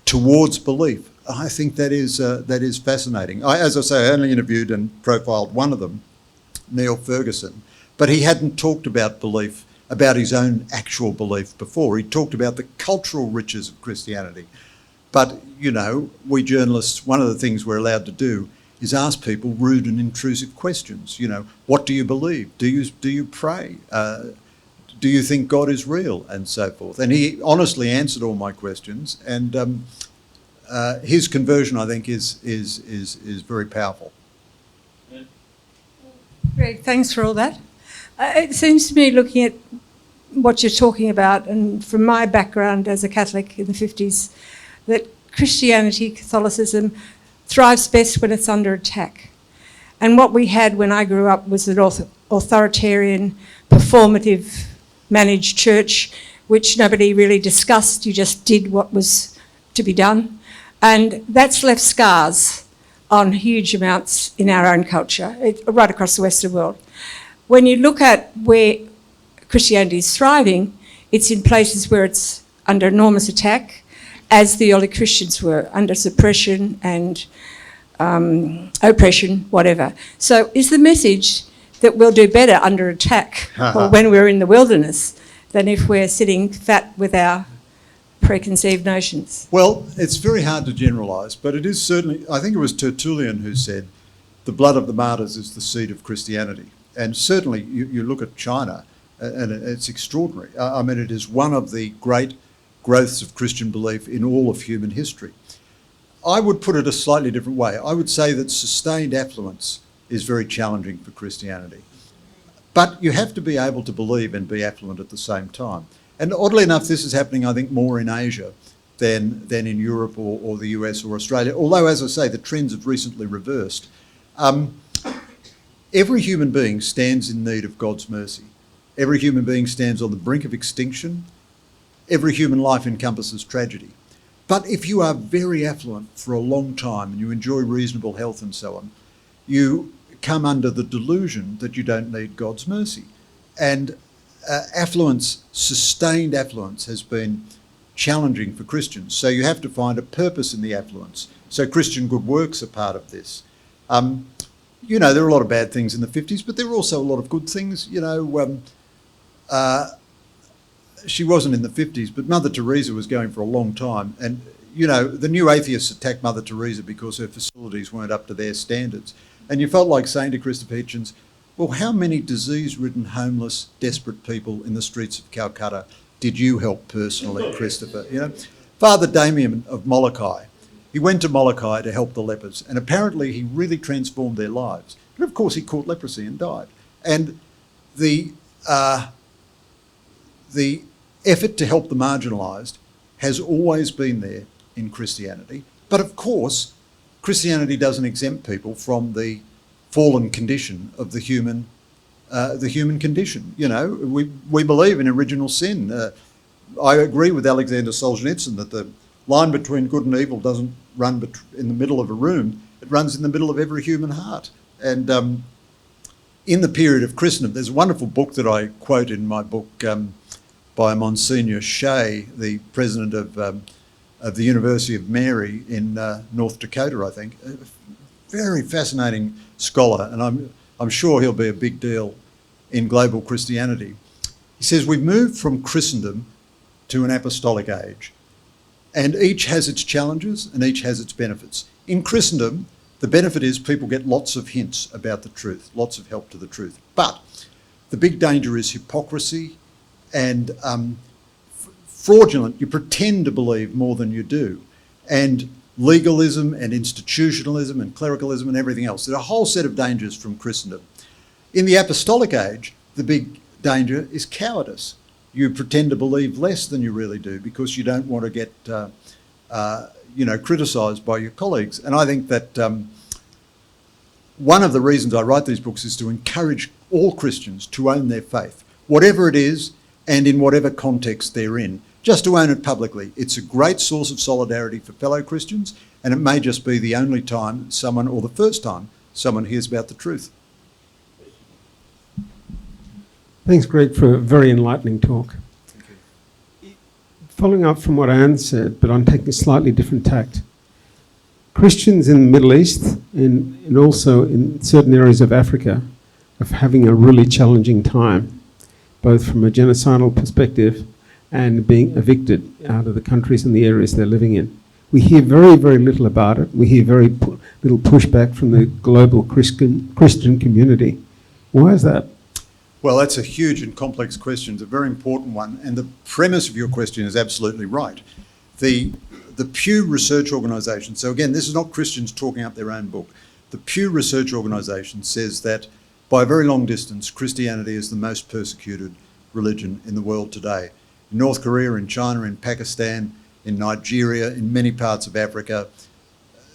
towards belief. I think that is fascinating. As I say, I only interviewed and profiled one of them, Neil Ferguson, but he hadn't talked about belief, about his own actual belief before. He talked about the cultural riches of Christianity. But, we journalists, one of the things we're allowed to do is ask people rude and intrusive questions. What do you believe? Do you pray? Do you think God is real? And so forth. And he honestly answered all my questions. And his conversion, I think, is very powerful. Great, thanks for all that. It seems to me, looking at what you're talking about, and from my background as a Catholic in the 50s, that Christianity, Catholicism, thrives best when it's under attack. And what we had when I grew up was an authoritarian, performative, managed church, which nobody really discussed. You just did what was to be done. And that's left scars on huge amounts in our own culture, right across the Western world. When you look at where Christianity is thriving, it's in places where it's under enormous attack, as the early Christians were, under suppression and oppression, whatever. So is the message that we'll do better under attack or when we're in the wilderness than if we're sitting fat with our preconceived notions? Well, it's very hard to generalise, but it is certainly, I think it was Tertullian who said, the blood of the martyrs is the seed of Christianity. And certainly you look at China, and it's extraordinary. I mean, it is one of the great growths of Christian belief in all of human history. I would put it a slightly different way. I would say that sustained affluence is very challenging for Christianity. But you have to be able to believe and be affluent at the same time. And oddly enough, this is happening, I think, more in Asia than in Europe or the US or Australia. Although, as I say, the trends have recently reversed. Every human being stands in need of God's mercy. Every human being stands on the brink of extinction. Every human life encompasses tragedy. But if you are very affluent for a long time and you enjoy reasonable health and so on, you come under the delusion that you don't need God's mercy. And affluence, sustained affluence, has been challenging for Christians. So you have to find a purpose in the affluence. So Christian good works are part of this. You know, there are a lot of bad things in the 50s, but there were also a lot of good things. You know, she wasn't in the 50s, but Mother Teresa was going for a long time. And, you know, the new atheists attacked Mother Teresa because her facilities weren't up to their standards. And you felt like saying to Christopher Hitchens, well, how many disease-ridden, homeless, desperate people in the streets of Calcutta did you help personally, Christopher? You know, Father Damien of Molokai, he went to Molokai to help the lepers, and apparently he really transformed their lives. But of course he caught leprosy and died. And the effort to help the marginalised has always been there in Christianity. But of course, Christianity doesn't exempt people from the fallen condition of the human condition. You know, we believe in original sin. I agree with Alexander Solzhenitsyn that the line between good and evil doesn't run in the middle of a room. It runs in the middle of every human heart. And in the period of Christendom, there's a wonderful book that I quote in my book by Monsignor Shea, the president of the University of Mary in North Dakota, I think. A very fascinating scholar, and I'm sure he'll be a big deal in global Christianity. He says, we've moved from Christendom to an apostolic age, and each has its challenges and each has its benefits. In Christendom, the benefit is people get lots of hints about the truth, lots of help to the truth. But the big danger is hypocrisy and fraudulent. You pretend to believe more than you do. And legalism and institutionalism and clericalism and everything else. There's a whole set of dangers from Christendom. In the apostolic age, the big danger is cowardice. You pretend to believe less than you really do because you don't want to get, criticised by your colleagues. And I think that one of the reasons I write these books is to encourage all Christians to own their faith, whatever it is and in whatever context they're in, just to own it publicly. It's a great source of solidarity for fellow Christians, and it may just be the only time someone, or the first time, someone hears about the truth. Thanks, Greg, for a very enlightening talk. Thank you. Following up from what Anne said, but I'm taking a slightly different tact. Christians in the Middle East and also in certain areas of Africa are having a really challenging time, both from a genocidal perspective and being evicted out of the countries and the areas they're living in. We hear very, very little about it. We hear very little pushback from the global Christian community. Why is that? Well, that's a huge and complex question. It's a very important one. And the premise of your question is absolutely right. The Pew Research Organisation, so again, this is not Christians talking up their own book. The Pew Research Organisation says that by a very long distance, Christianity is the most persecuted religion in the world today. In North Korea, in China, in Pakistan, in Nigeria, in many parts of Africa,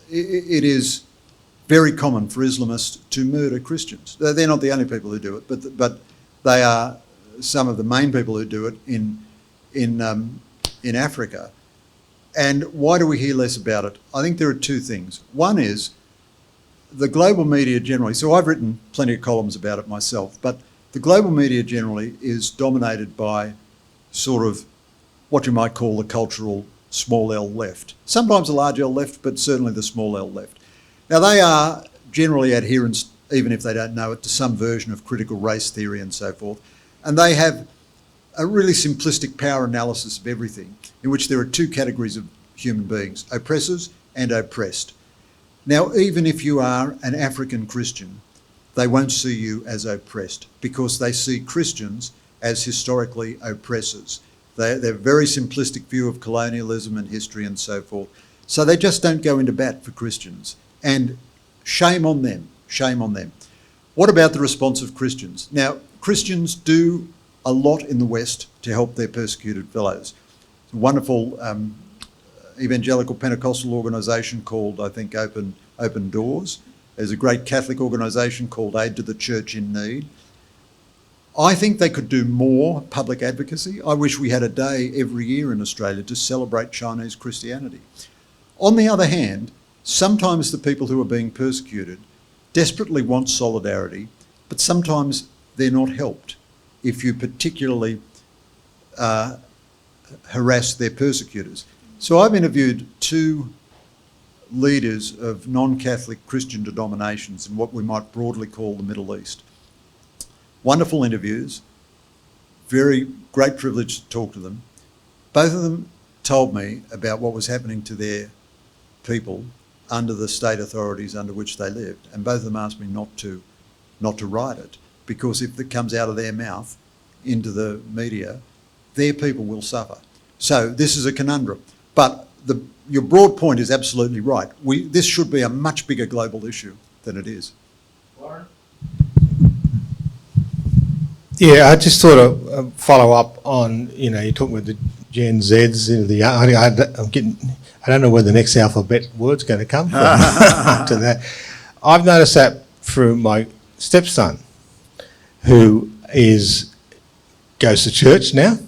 it is very common for Islamists to murder Christians. They're not the only people who do it, but they are some of the main people who do it in Africa. And why do we hear less about it? I think there are two things. One is the global media generally, so I've written plenty of columns about it myself, but the global media generally is dominated by sort of what you might call the cultural small L left. Sometimes a large L left, but certainly the small L left. Now they are generally adherents, even if they don't know it, to some version of critical race theory and so forth. And they have a really simplistic power analysis of everything, in which there are two categories of human beings, oppressors and oppressed. Now, even if you are an African Christian, they won't see you as oppressed because they see Christians as historically oppressors. They're a very simplistic view of colonialism and history and so forth. So they just don't go into bat for Christians. And shame on them, shame on them. What about the response of Christians? Now, Christians do a lot in the West to help their persecuted fellows. It's a wonderful evangelical Pentecostal organisation called, I think, Open Doors. There's a great Catholic organisation called Aid to the Church in Need. I think they could do more public advocacy. I wish we had a day every year in Australia to celebrate Chinese Christianity. On the other hand, sometimes the people who are being persecuted desperately want solidarity, but sometimes they're not helped if you particularly harass their persecutors. So I've interviewed two leaders of non-Catholic Christian denominations in what we might broadly call the Middle East. Wonderful interviews, very great privilege to talk to them. Both of them told me about what was happening to their people under the state authorities under which they lived, and both of them asked me not to write it, because if it comes out of their mouth into the media, their people will suffer. So this is a conundrum. But your broad point is absolutely right. This should be a much bigger global issue than it is. Warren? Yeah, I just thought of follow up on, you're talking about the Gen Zs, I don't know where the next alphabet word's going to come from after that. I've noticed that through my stepson, who goes to church now.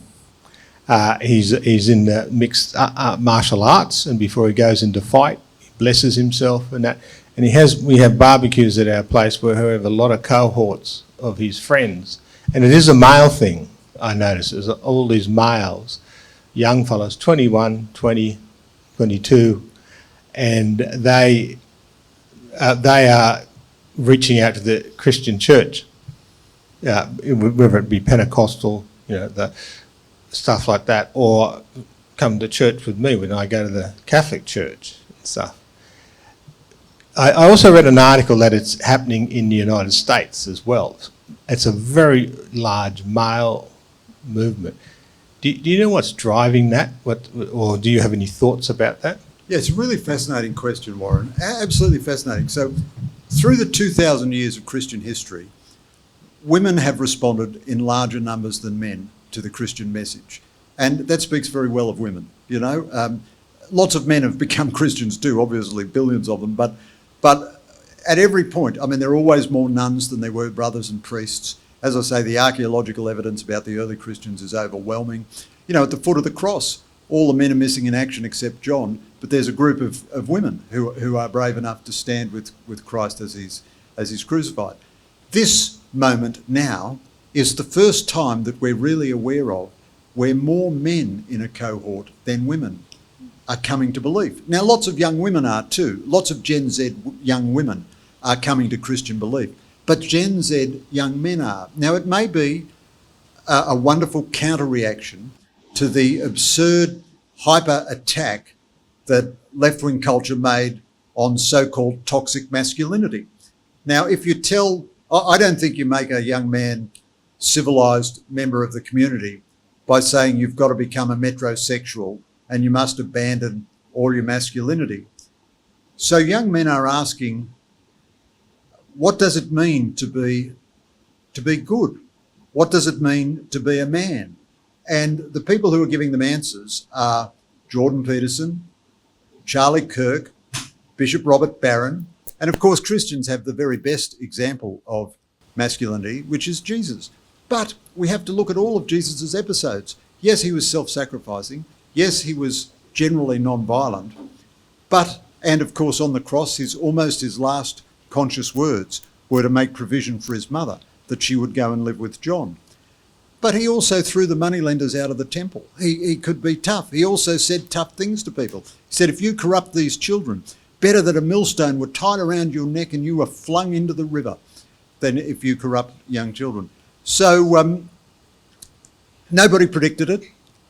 He's in mixed martial arts, and before he goes into fight, he blesses himself and that. And we have barbecues at our place where we have a lot of cohorts of his friends. And it is a male thing, I notice. There's all these males, young fellows, 21, 20, 22, and they are reaching out to the Christian church, whether it be Pentecostal, the stuff like that, or come to church with me when I go to the Catholic church and stuff. I also read an article that it's happening in the United States as well. It's a very large male movement. Do you know what's driving that? Or do you have any thoughts about that? Yeah, it's a really fascinating question, Warren. Absolutely fascinating. So through the 2,000 years of Christian history, women have responded in larger numbers than men to the Christian message. And that speaks very well of women, Lots of men have become Christians too, obviously, billions of them. But at every point, there are always more nuns than there were brothers and priests. As I say, the archaeological evidence about the early Christians is overwhelming. At the foot of the cross, all the men are missing in action except John, but there's a group of women who are brave enough to stand with Christ as he's crucified. This moment now is the first time that we're really aware of where more men in a cohort than women are coming to belief. Now, lots of young women are too. Lots of Gen Z young women are coming to Christian belief. But Gen Z young men are. Now, it may be a wonderful counter-reaction to the absurd hyper-attack that left-wing culture made on so-called toxic masculinity. Now, if you I don't think you make a young man civilised member of the community by saying you've got to become a metrosexual and you must abandon all your masculinity. So young men are asking, what does it mean to be good? What does it mean to be a man? And the people who are giving them answers are Jordan Peterson, Charlie Kirk, Bishop Robert Barron, and of course Christians have the very best example of masculinity, which is Jesus. But we have to look at all of Jesus's episodes. Yes, he was self-sacrificing. Yes, he was generally non-violent. And of course on the cross, almost his last conscious words were to make provision for his mother, that she would go and live with John. But he also threw the moneylenders out of the temple. He could be tough. He also said tough things to people. He said, if you corrupt these children, better that a millstone were tied around your neck and you were flung into the river than if you corrupt young children. So Nobody predicted it.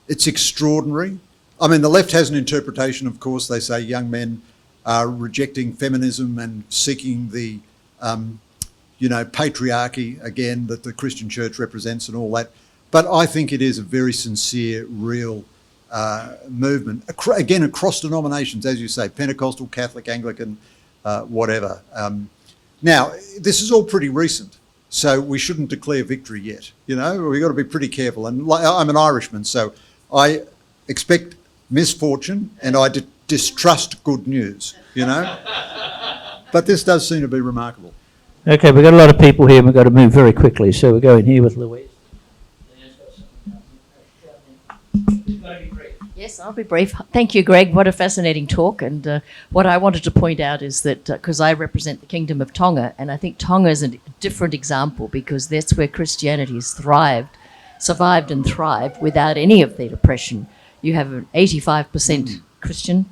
It's extraordinary. I mean, the left has an interpretation, of course. They say young men are rejecting feminism and seeking the, patriarchy, again, that the Christian church represents and all that. But I think it is a very sincere, real movement, again, across denominations, as you say, Pentecostal, Catholic, Anglican, whatever. Now, this is all pretty recent, so we shouldn't declare victory yet. We've got to be pretty careful. And I'm an Irishman, so I expect misfortune and I distrust good news, But this does seem to be remarkable. Okay, we've got a lot of people here and we've got to move very quickly, so we're going here with Louise. Yes, I'll be brief. Thank you, Greg. What a fascinating talk. And what I wanted to point out is that, because I represent the Kingdom of Tonga, and I think Tonga is a different example because that's where Christianity has survived and thrived without any of the oppression. You have an 85% Christian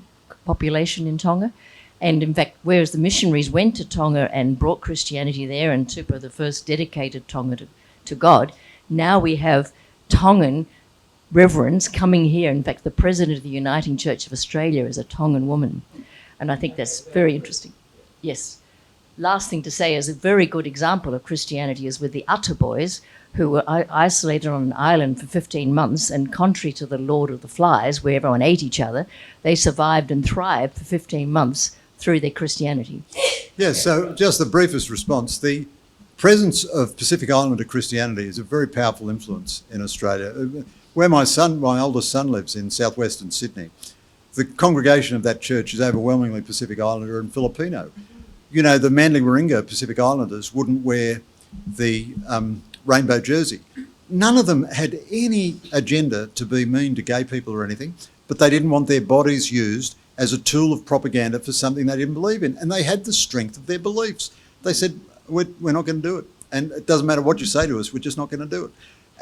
population in Tonga. And in fact, whereas the missionaries went to Tonga and brought Christianity there, and Tupa the first dedicated Tonga to God, now we have Tongan reverends coming here. In fact, the president of the Uniting Church of Australia is a Tongan woman. And I think that's very interesting. Yes. Last thing to say is a very good example of Christianity is with the Ata boys, who were isolated on an island for 15 months, and contrary to the Lord of the Flies, where everyone ate each other, they survived and thrived for 15 months through their Christianity. Yes, so just the briefest response. The presence of Pacific Islander Christianity is a very powerful influence in Australia. Where my oldest son lives in southwestern Sydney, the congregation of that church is overwhelmingly Pacific Islander and Filipino. The Manly Warringah Pacific Islanders wouldn't wear the rainbow jersey. None of them had any agenda to be mean to gay people or anything, but they didn't want their bodies used as a tool of propaganda for something they didn't believe in. And they had the strength of their beliefs. They said, we're not going to do it. And it doesn't matter what you say to us, we're just not going to do it.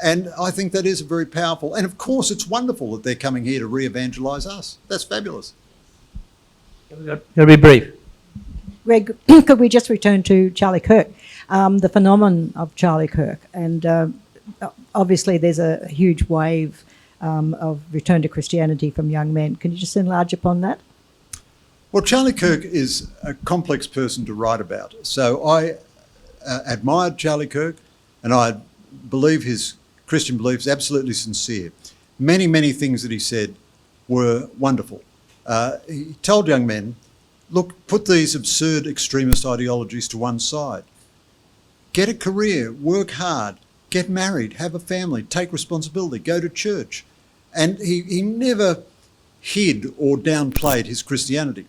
And I think that is very powerful. And of course, it's wonderful that they're coming here to re-evangelise us. That's fabulous. Got to be brief. Greg, could we just return to Charlie Kirk, the phenomenon of Charlie Kirk? And obviously there's a huge wave of return to Christianity from young men. Can you just enlarge upon that? Well, Charlie Kirk is a complex person to write about. So I admired Charlie Kirk, and I believe his Christian beliefs absolutely sincere. Many, many things that he said were wonderful. He told young men, look, put these absurd extremist ideologies to one side. Get a career, work hard, get married, have a family, take responsibility, go to church. And he never hid or downplayed his Christianity.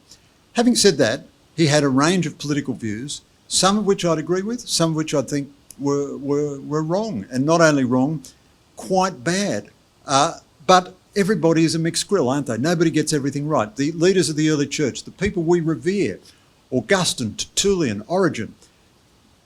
Having said that, he had a range of political views, some of which I'd agree with, some of which I think were wrong, and not only wrong, quite bad. But everybody is a mixed grill, aren't they? Nobody gets everything right. The leaders of the early church, the people we revere, Augustine, Tertullian, Origen,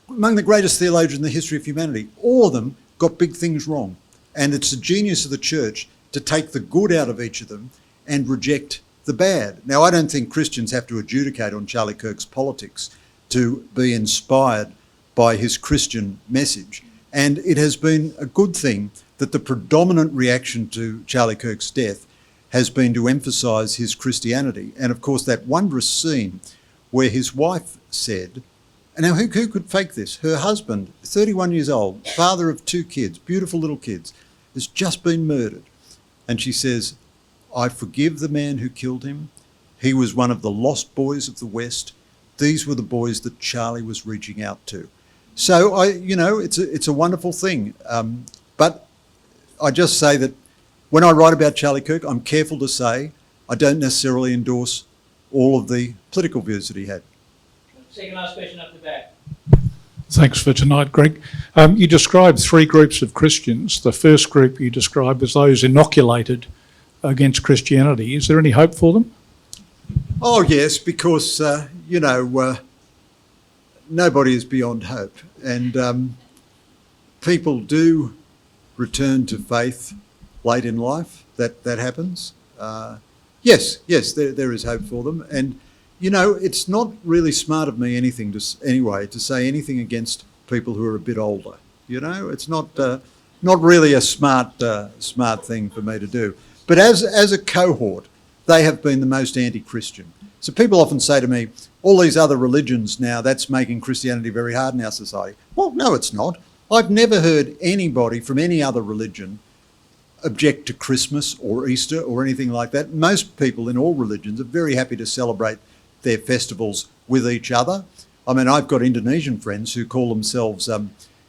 among the greatest theologians in the history of humanity, all of them got big things wrong. And it's the genius of the church to take the good out of each of them and reject the bad. Now, I don't think Christians have to adjudicate on Charlie Kirk's politics to be inspired by his Christian message. And it has been a good thing that the predominant reaction to Charlie Kirk's death has been to emphasise his Christianity. And of course, that wondrous scene where his wife said, and now who could fake this? Her husband, 31 years old, father of 2 kids, beautiful little kids, has just been murdered. And she says, I forgive the man who killed him. He was one of the lost boys of the West. These were the boys that Charlie was reaching out to. So, it's a wonderful thing. But I just say that when I write about Charlie Kirk, I'm careful to say I don't necessarily endorse all of the political views that he had. Second last question up the back. Thanks for tonight, Greg. You described 3 groups of Christians. The first group you described as those inoculated against Christianity. Is there any hope for them? Oh, yes, because, nobody is beyond hope. And people do return to faith late in life. That happens. Yes, there is hope for them. And, it's not really smart of me to say anything against people who are a bit older. It's not not really a smart thing for me to do. But as a cohort, they have been the most anti-Christian. So people often say to me, all these other religions now, that's making Christianity very hard in our society. Well, no, it's not. I've never heard anybody from any other religion object to Christmas or Easter or anything like that. Most people in all religions are very happy to celebrate their festivals with each other. I mean, I've got Indonesian friends who call themselves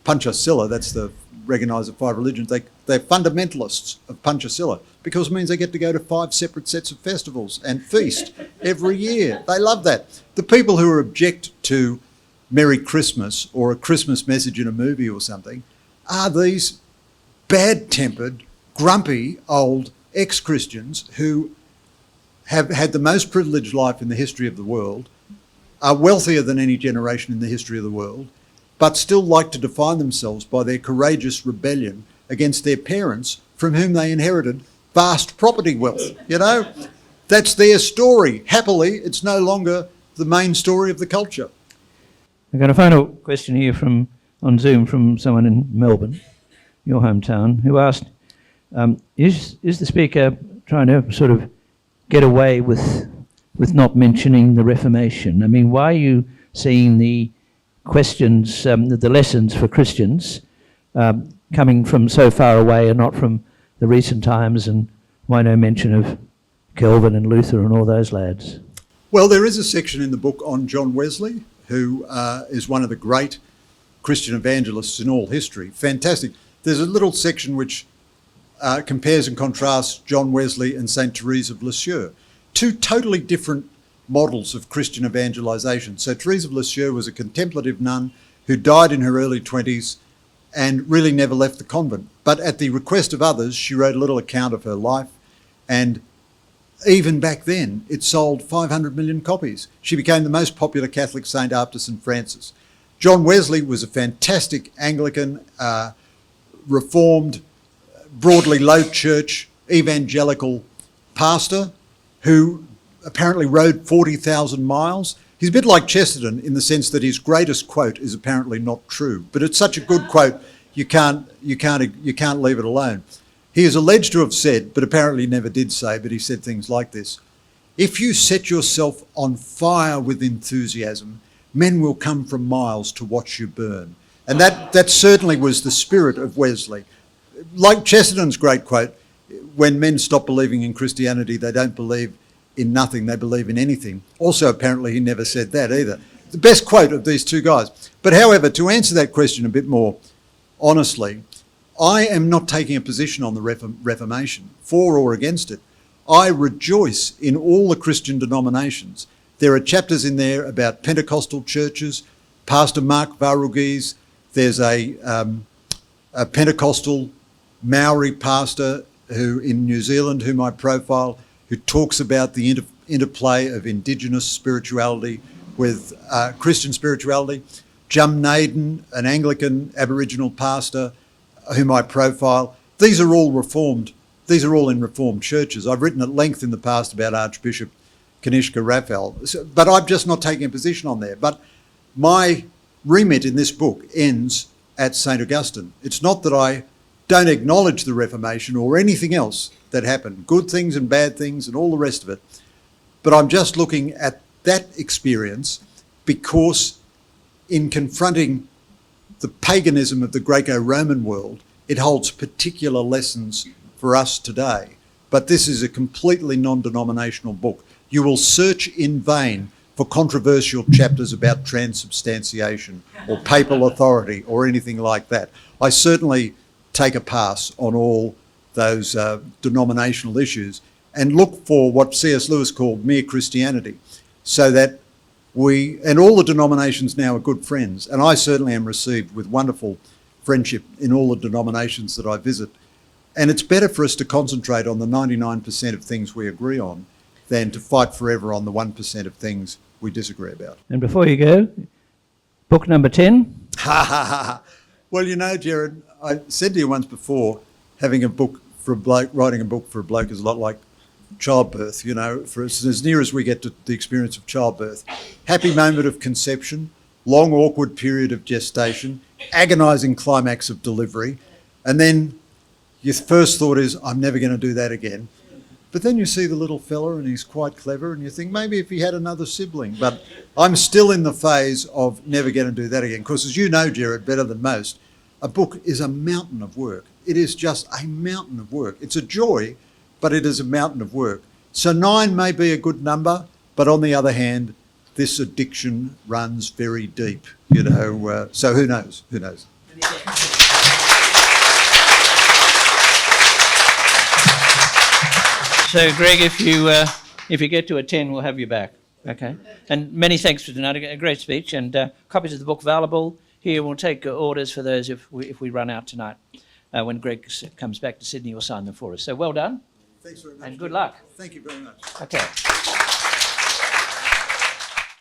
Pancasila, that's the recognised of 5 religions. They're fundamentalists of Pancasila because it means they get to go to 5 separate sets of festivals and feast every year. They love that. The people who object to Merry Christmas or a Christmas message in a movie or something are these bad-tempered, grumpy old ex-Christians who have had the most privileged life in the history of the world, are wealthier than any generation in the history of the world, but still like to define themselves by their courageous rebellion against their parents from whom they inherited vast property wealth. You know, that's their story. Happily, it's no longer the main story of the culture. I've got a final question here on Zoom from someone in Melbourne, your hometown, who asked, is the speaker trying to sort of get away with not mentioning the Reformation? I mean, why are you seeing the questions, the lessons for Christians coming from so far away and not from the recent times, and why no mention of Calvin and Luther and all those lads? Well, there is a section in the book on John Wesley, who is one of the great Christian evangelists in all history. Fantastic. There's a little section which compares and contrasts John Wesley and St. Therese of Lisieux, 2 totally different models of Christian evangelisation. So Therese of Lisieux was a contemplative nun who died in her early 20s and really never left the convent. But at the request of others, she wrote a little account of her life, and even back then, it sold 500 million copies. She became the most popular Catholic saint after St. Francis. John Wesley was a fantastic Anglican, reformed, broadly low church, evangelical pastor who apparently rode 40,000 miles. He's a bit like Chesterton in the sense that his greatest quote is apparently not true, but it's such a good quote you can't leave it alone. He is alleged to have said, but apparently never did say, but he said things like this: if you set yourself on fire with enthusiasm, men will come from miles to watch you burn. And that certainly was the spirit of Wesley. Like Chesterton's great quote, when men stop believing in Christianity, they don't believe in nothing, they believe in anything. Also, apparently, he never said that either. The best quote of these 2 guys. But however, to answer that question a bit more honestly, I am not taking a position on the Reformation, for or against it. I rejoice in all the Christian denominations. There are chapters in there about Pentecostal churches, Pastor Mark Varugis. There's a Pentecostal Maori pastor who in New Zealand, whom I profile, who talks about the interplay of Indigenous spirituality with Christian spirituality. Jum Naden, an Anglican Aboriginal pastor whom I profile. These are all Reformed. These are all in Reformed churches. I've written at length in the past about Archbishop Kanishka Raphael, but I'm just not taking a position on there. But my remit in this book ends at St. Augustine. It's not that I don't acknowledge the Reformation or anything else that happened, good things and bad things and all the rest of it, but I'm just looking at that experience because in confronting the paganism of the Greco-Roman world, it holds particular lessons for us today. But this is a completely non-denominational book. You will search in vain for controversial chapters about transubstantiation or papal authority or anything like that. I certainly take a pass on all those denominational issues and look for what C.S. Lewis called mere Christianity, so that we, and all the denominations now are good friends, and I certainly am received with wonderful friendship in all the denominations that I visit. And it's better for us to concentrate on the 99% of things we agree on than to fight forever on the 1% of things we disagree about. And before you go, book number 10? Well, you know, Gerard, I said to you once before, having a book for a bloke, writing a book for a bloke is a lot like childbirth, you know, for as near as we get to the experience of childbirth. Happy moment of conception, long awkward period of gestation, agonising climax of delivery, And then your first thought is, I'm never going to do that again. But then you see the little fella and he's quite clever and you think maybe if he had another sibling. But I'm still in the phase of never going to do that again. Because as you know, Gerard, better than most, a book is a mountain of work. It is just a mountain of work. It's a joy, but it is a mountain of work. So 9 may be a good number, but on the other hand, this addiction runs very deep, you know. So who knows? Who knows? So, Greg, if you get to a 10, we'll have you back. Okay. And many thanks for tonight. A great speech, and copies of the book available here. We'll take orders for those if we run out tonight. When Greg comes back to Sydney, he'll sign them for us. So well done. Thanks very much. And good luck. Thank you very much. Okay.